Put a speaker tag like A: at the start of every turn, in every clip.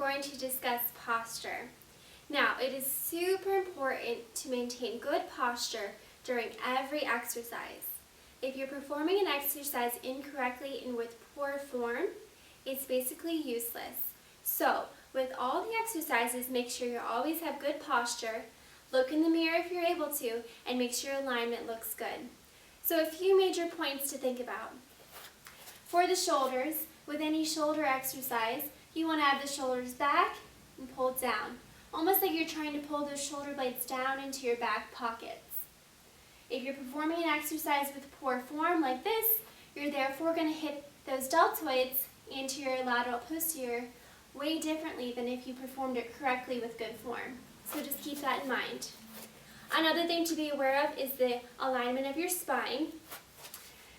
A: going to discuss posture. Now, it is super important to maintain good posture during every exercise. If you're performing an exercise incorrectly and with poor form, it's basically useless. So, with all the exercises, make sure you always have good posture, look in the mirror if you're able to, and make sure alignment looks good. So a few major points to think about. For the shoulders, with any shoulder exercise, you want to have the shoulders back and pulled down, almost like you're trying to pull those shoulder blades down into your back pockets. If you're performing an exercise with poor form like this, you're therefore going to hit those deltoids, anterior, lateral, posterior, way differently than if you performed it correctly with good form. So just keep that in mind. Another thing to be aware of is the alignment of your spine.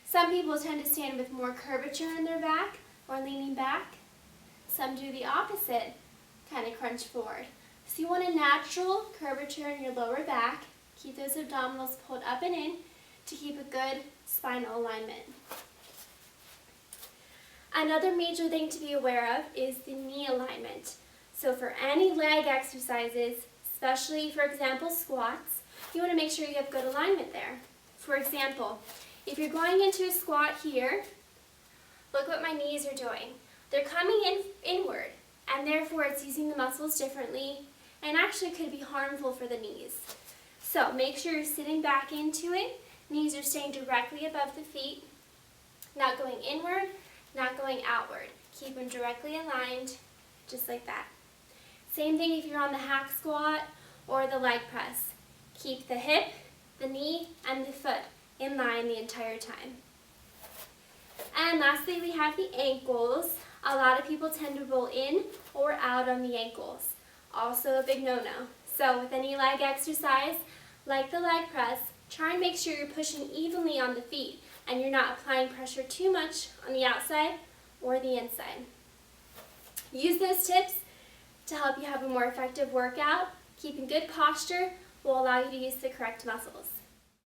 A: Some people tend to stand with more curvature in their back or leaning back. Some do the opposite, kind of crunch forward. So you want a natural curvature in your lower back. Keep those abdominals pulled up and in to keep a good spinal alignment. Another major thing to be aware of is the knee alignment. So for any leg exercises, especially for example squats, you want to make sure you have good alignment there. For example, if you're going into a squat here, look what my knees are doing. They're coming inward, and therefore it's using the muscles differently and actually could be harmful for the knees. So make sure you're sitting back into it. Knees are staying directly above the feet, not going inward, not going outward. Keep them directly aligned, just like that. Same thing if you're on the hack squat or the leg press. Keep the hip, the knee, and the foot in line the entire time. And lastly, we have the ankles. A lot of people tend to roll in or out on the ankles. Also a big no-no. So with any leg exercise, like the leg press, try and make sure you're pushing evenly on the feet and you're not applying pressure too much on the outside or the inside. Use those tips to help you have a more effective workout. Keeping good posture will allow you to use the correct muscles.